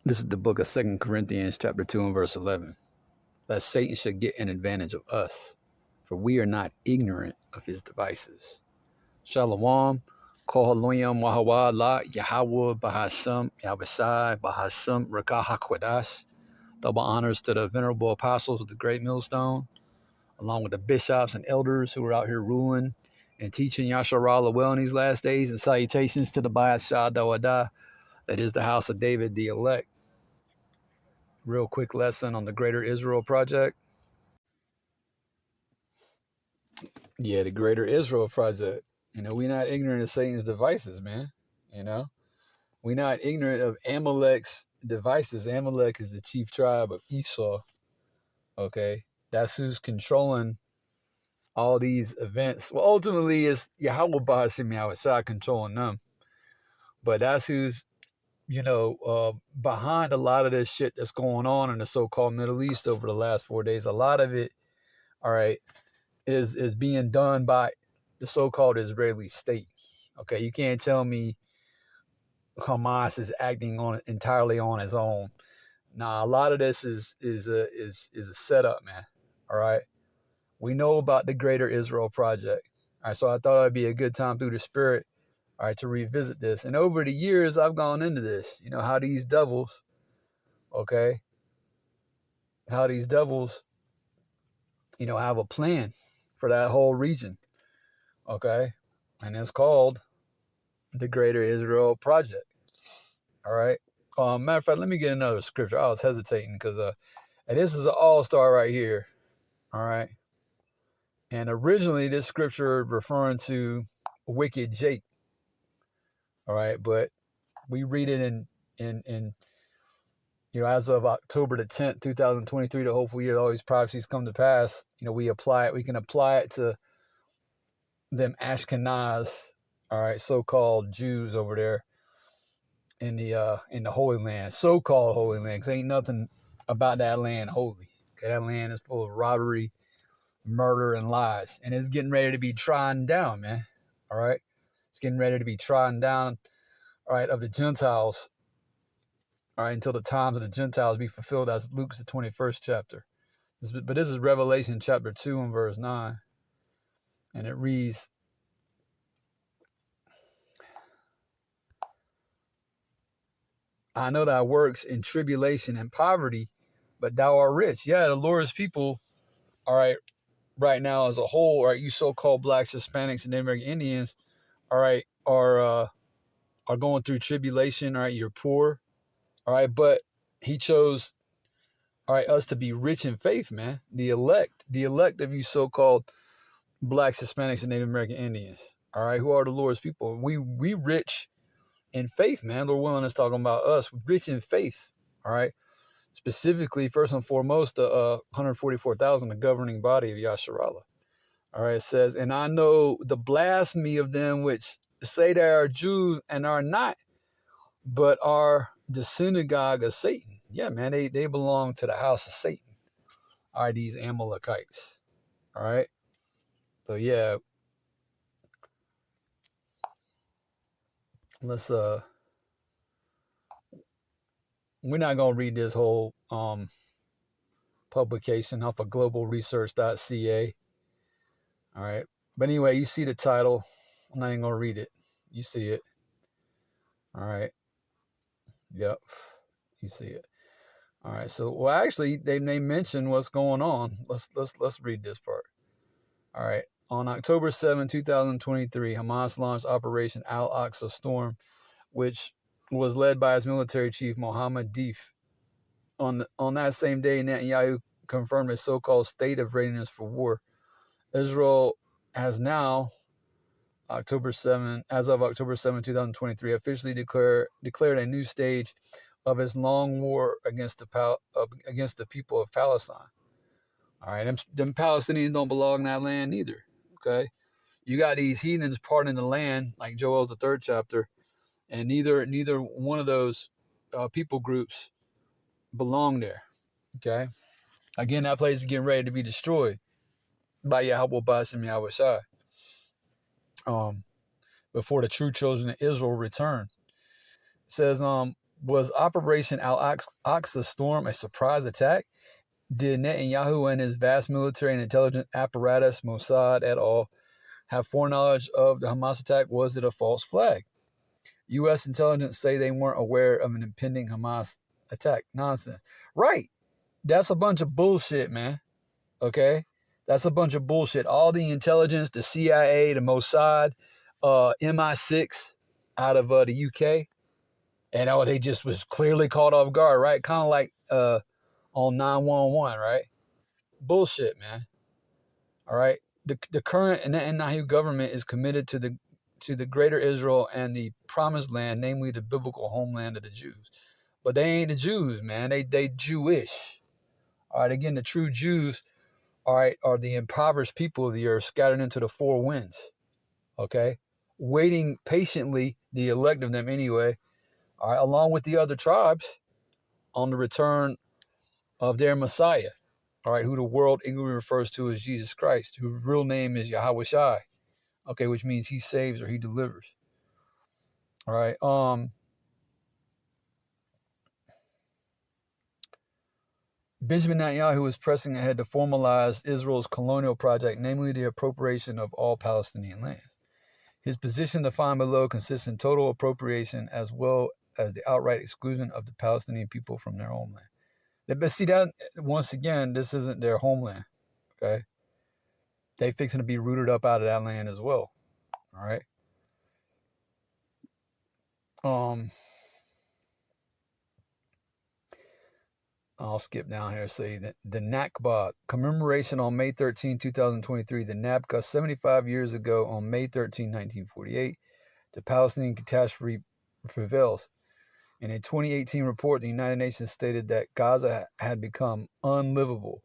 This is the book of 2 Corinthians chapter 2 and verse 11. That Satan should get an advantage of us, for we are not ignorant of his devices. Shalom, Kohaloyam Wahawa La Yahweh Bahasham Yahweh Bahasham Rakah HaKodash. Double honors to the venerable apostles of the great millstone, along with the bishops and elders who are out here ruling and teaching Yasharallah well in these last days, and salutations to the Bayat Shah Dawada, that is the house of David, the elect. Real quick lesson on the Greater Israel Project. Yeah, the Greater Israel Project. We're not ignorant of Satan's devices, man. We're not ignorant of Amalek's devices. Amalek is the chief tribe of Esau. Okay, that's who's controlling all these events. Well, ultimately, it's Yahweh Ba'asim Yahweh controlling them. But that's who's, behind a lot of this shit that's going on in the so-called Middle East over the last 4 days. A lot of it, all right, is being done by the so-called Israeli state. Okay, you can't tell me Hamas is acting on entirely on its own. Nah, a lot of this is a setup, man. All right, we know about the Greater Israel Project. All right, so I thought it'd be a good time through the Spirit, all right, to revisit this. And over the years, I've gone into this. How these devils, okay, have a plan for that whole region, okay, and it's called the Greater Israel Project. All right. Matter of fact, let me get another scripture. I was hesitating because and this is an all-star right here. All right. And originally this scripture referring to wicked Jake. All right, but we read it in as of October the 10th, 2023, to hopefully all these prophecies come to pass. We can apply it to them Ashkenaz, all right, so-called Jews over there in the Holy Land, so-called Holy Land, because ain't nothing about that land holy. Okay, that land is full of robbery, murder, and lies, and it's getting ready to be trodden down, man. All right, it's getting ready to be trodden down, all right, of the Gentiles, all right, until the times of the Gentiles be fulfilled, as Luke's the 21st chapter. But this is Revelation chapter 2 and verse 9, and it reads, I know thy works in tribulation and poverty, but thou art rich. Yeah, the Lord's people, all right, right now as a whole, all right, you so-called blacks, Hispanics, and Native American Indians, all right, are going through tribulation. All right, you're poor. All right, but he chose, all right, us to be rich in faith, man. The elect of you so-called blacks, Hispanics, and Native American Indians. All right, who are the Lord's people? We rich in faith, man. Lord willing is talking about us, rich in faith. All right. Specifically, first and foremost, the 144,000, the governing body of Yasharallah. All right, it says, and I know the blasphemy of them which say they are Jews and are not, but are the synagogue of Satan. Yeah, man, they belong to the house of Satan. All right, these Amalekites. All right. So yeah, let's we're not gonna read this whole publication off of globalresearch.ca. All right. But anyway, you see the title. I'm not even gonna read it. You see it. All right. Yep. You see it. All right. So, well, actually, they mention what's going on. Let's read this part. All right. On October 7, 2023, Hamas launched Operation Al-Aqsa Storm, which was led by its military chief Mohammed Deif. On that same day, Netanyahu confirmed a so-called state of readiness for war. Israel has now, as of October 7, 2023, officially declared a new stage of its long war against the people of Palestine. All right, them Palestinians don't belong in that land either. Okay, you got these heathens parting the land, like Joel's the 3rd chapter, and neither one of those people groups belong there. Okay, again, that place is getting ready to be destroyed by Yahweh Ba'asim Yahweh Shai. Before the true children of Israel return. It says, Was Operation Al-Aqsa Storm a surprise attack? Did Netanyahu and his vast military and intelligence apparatus, Mossad et al., have foreknowledge of the Hamas attack? Was it a false flag? U.S. intelligence say they weren't aware of an impending Hamas attack. Nonsense. Right. That's a bunch of bullshit, man. Okay? That's a bunch of bullshit. All the intelligence, the CIA, the Mossad, MI6 out of the UK, and they just was clearly caught off guard, right? Kind of like on 911, right? Bullshit, man. All right? The current Netanyahu government is committed to the greater Israel and the promised land, namely the biblical homeland of the Jews. But they ain't the Jews, man. They Jewish. All right, again, the true Jews, all right, are the impoverished people of the earth scattered into the four winds. Okay? Waiting patiently, the elect of them anyway, all right, along with the other tribes, on the return of their Messiah, all right, who the world ignorantly refers to as Jesus Christ, whose real name is Yahweh Shai, okay, which means he saves or he delivers. All right. Benjamin Netanyahu is pressing ahead to formalize Israel's colonial project, namely the appropriation of all Palestinian lands. His position defined below consists in total appropriation as well as the outright exclusion of the Palestinian people from their homeland. But see that, once again, this isn't their homeland, okay? They fixing to be rooted up out of that land as well, all right? I'll skip down here. Say that the Nakba commemoration on May 13, 2023. The Nakba, 75 years ago on May 13, 1948. The Palestinian catastrophe prevails. In a 2018 report, the United Nations stated that Gaza had become unlivable.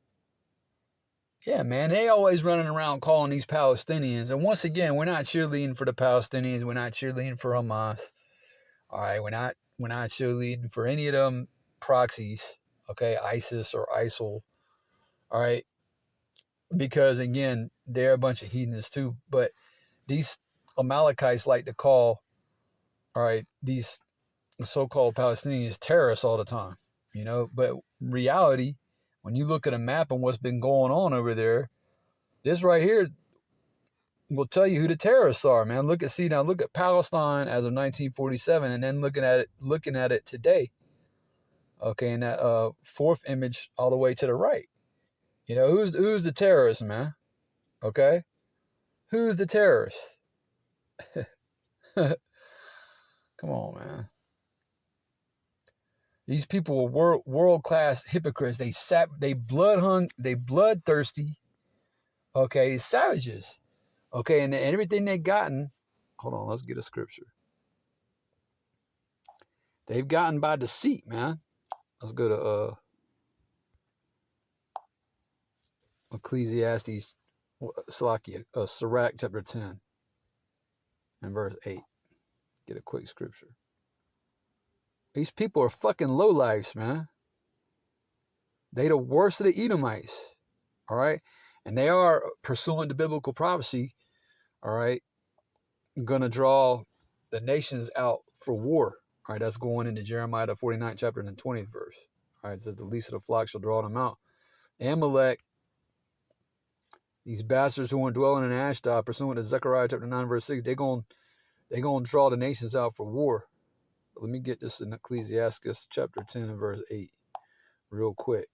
Yeah, man, they always running around calling these Palestinians. And once again, we're not cheerleading for the Palestinians. We're not cheerleading for Hamas. All right, we're not cheerleading for any of them proxies. Okay, ISIS or ISIL. All right, because again, they're a bunch of heathens too. But these Amalekites like to call, all right, these so-called Palestinians terrorists all the time, you know. But reality, when you look at a map and what's been going on over there, this right here will tell you who the terrorists are, man. Look at Palestine as of 1947, and then looking at it today. Okay, and that fourth image all the way to the right. You know, who's the terrorist, man? Okay? Who's the terrorist? Come on, man. These people were world-class hypocrites. They bloodthirsty, okay, savages. Okay, and everything they've gotten, hold on, let's get a scripture. They've gotten by deceit, man. Let's go to Ecclesiastes, Sirach chapter 10 and verse 8. Get a quick scripture. These people are fucking lowlifes, man. They the worst of the Edomites, all right? And they are, pursuant to biblical prophecy, all right, going to draw the nations out for war. All right, that's going into Jeremiah, the 49th chapter and the 20th verse. All right, it says the least of the flock shall draw them out. Amalek, these bastards who are dwelling in Ashdod, pursuant to Zechariah chapter 9, verse 6, they're going to draw the nations out for war. Let me get this in Ecclesiastes chapter 10 and verse 8 real quick.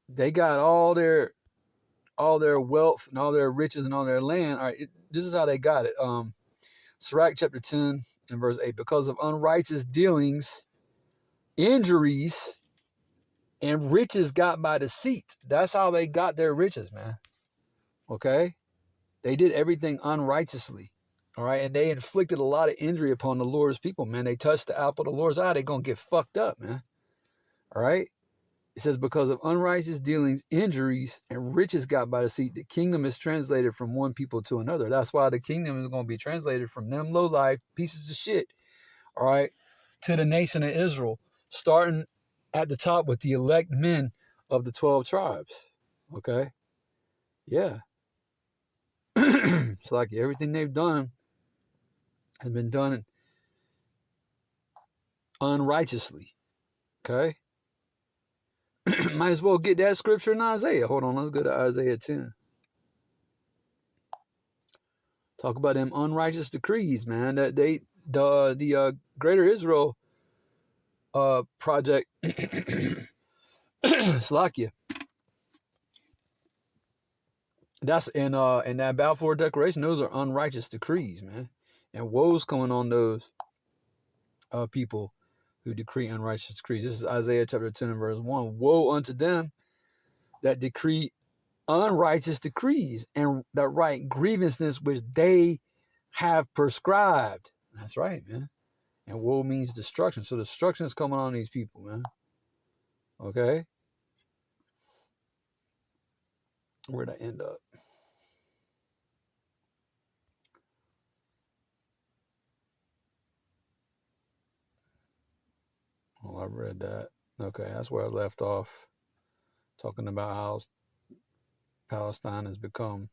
They got all their wealth and all their riches and all their land. All right, this is how they got it. Sirach chapter 10 and verse 8. Because of unrighteous dealings, injuries, and riches got by deceit. That's how they got their riches, man. Okay? They did everything unrighteously. All right? And they inflicted a lot of injury upon the Lord's people, man. They touched the apple of the Lord's eye, they're going to get fucked up, man. All right? It says, because of unrighteous dealings, injuries, and riches got by deceit, the kingdom is translated from one people to another. That's why the kingdom is going to be translated from them low-life pieces of shit, all right, to the nation of Israel, starting at the top with the elect men of the 12 tribes, okay? Yeah. It's like everything they've done has been done unrighteously. Okay? Might as well get that scripture in Isaiah. Hold on, let's go to Isaiah 10. Talk about them unrighteous decrees, man. That the Greater Israel project, Slakia. That's in that Balfour Declaration. Those are unrighteous decrees, man. And woe's coming on those people who decree unrighteous decrees. This is Isaiah chapter 10 and verse 1. Woe unto them that decree unrighteous decrees and that write grievousness which they have prescribed. That's right, man. And woe means destruction. So destruction is coming on these people, man. Okay? Where'd I end up? Oh, I read that. Okay, that's where I left off. Talking about how Palestine has become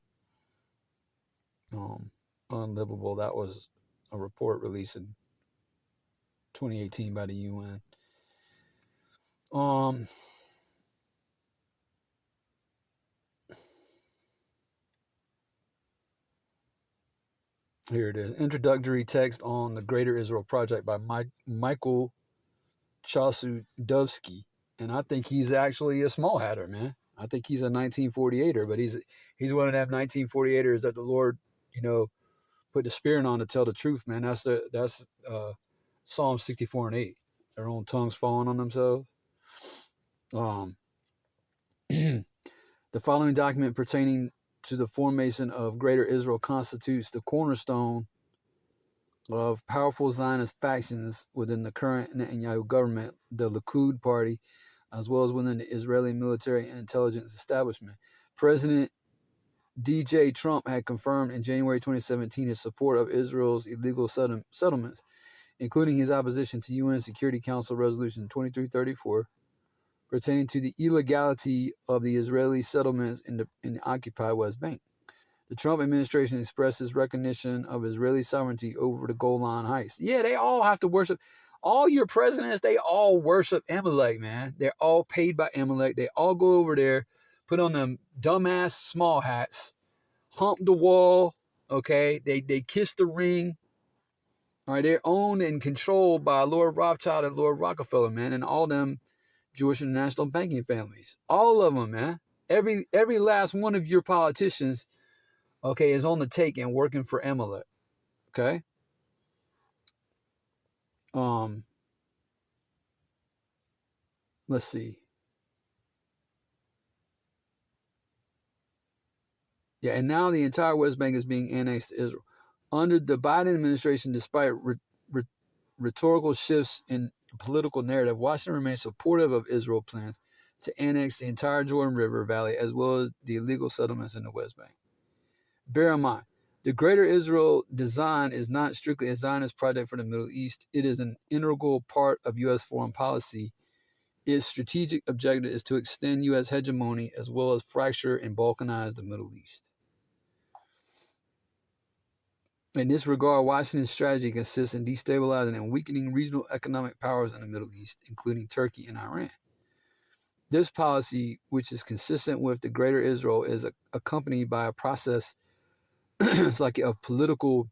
unlivable. That was a report released in 2018 by the UN. Here it is. Introductory text on the Greater Israel Project by Michael Chasudowski. And I think he's actually a small hatter, man. I think he's a 1948er, but he's one of them 1948ers that the Lord, put the spirit on to tell the truth, man. That's Psalm 64 and 8. Their own tongues falling on themselves. The following document pertaining to the formation of Greater Israel constitutes the cornerstone of powerful Zionist factions within the current Netanyahu government, the Likud party, as well as within the Israeli military and intelligence establishment. President D.J. Trump had confirmed in January 2017 his support of Israel's illegal settlements, including his opposition to UN Security Council Resolution 2334, pertaining to the illegality of the Israeli settlements in the occupied West Bank. The Trump administration expresses recognition of Israeli sovereignty over the Golan Heights. Yeah, they all have to worship. All your presidents, they all worship Amalek, man. They're all paid by Amalek. They all go over there, put on them dumbass small hats, hump the wall, okay? They kiss the ring. All right, they're owned and controlled by Lord Rothschild and Lord Rockefeller, man, and all them Jewish and national banking families. All of them, man. Every last one of your politicians, okay, is on the take and working for Amalek. Okay? Let's see. Yeah, and now the entire West Bank is being annexed to Israel. Under the Biden administration, despite rhetorical shifts in political narrative, Washington remains supportive of Israel plans to annex the entire Jordan River Valley as well as the illegal settlements in the West Bank. Bear in mind, the Greater Israel design is not strictly a Zionist project for the Middle East. It is an integral part of U.S. foreign policy. Its strategic objective is to extend U.S. hegemony as well as fracture and balkanize the Middle East. In this regard, Washington's strategy consists in destabilizing and weakening regional economic powers in the Middle East, including Turkey and Iran. This policy, which is consistent with the Greater Israel, is accompanied by a process it's like of political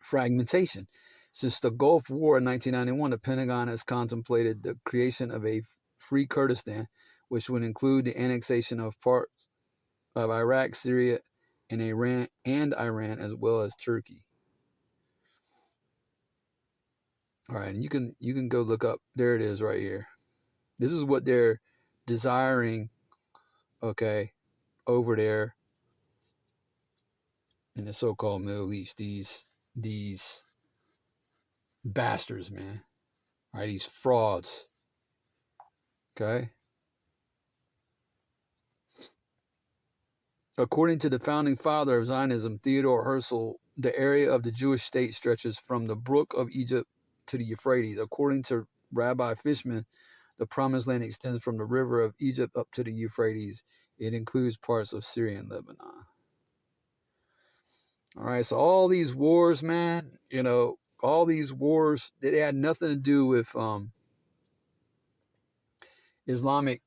fragmentation. Since the Gulf War in 1991, the Pentagon has contemplated the creation of a free Kurdistan, which would include the annexation of parts of Iraq, Syria, and Iran, as well as Turkey. All right, and you can go look up. There it is right here. This is what they're desiring, okay, over there in the so-called Middle East. These bastards, man. All right, these frauds. Okay. According to the founding father of Zionism, Theodore Herzl, the area of the Jewish state stretches from the Brook of Egypt to the Euphrates. According to Rabbi Fishman, the Promised Land extends from the river of Egypt up to the Euphrates. It includes parts of Syria and Lebanon. All right, so all these wars, man, you know, all these wars, they had nothing to do with Islamic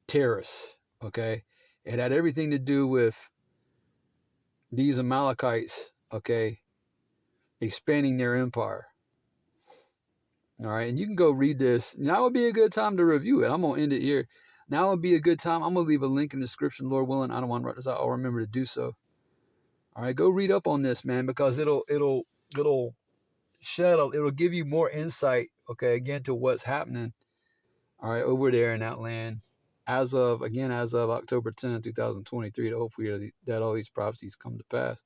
terrorists, okay? It had everything to do with these Amalekites, okay, expanding their empire. All right, and you can go read this. Now would be a good time to review it. I'm going to end it here. Now would be a good time. I'm going to leave a link in the description, Lord willing. I don't want to write this out. I'll remember to do so. All right, go read up on this, man, because it'll it'll give you more insight, okay, again, to what's happening, all right, over there in that land as of October 10, 2023, to hopefully that all these prophecies come to pass.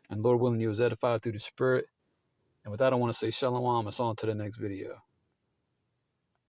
And Lord willing, you was edified through the Spirit. And with that, I want to say shalom. It's on to the next video.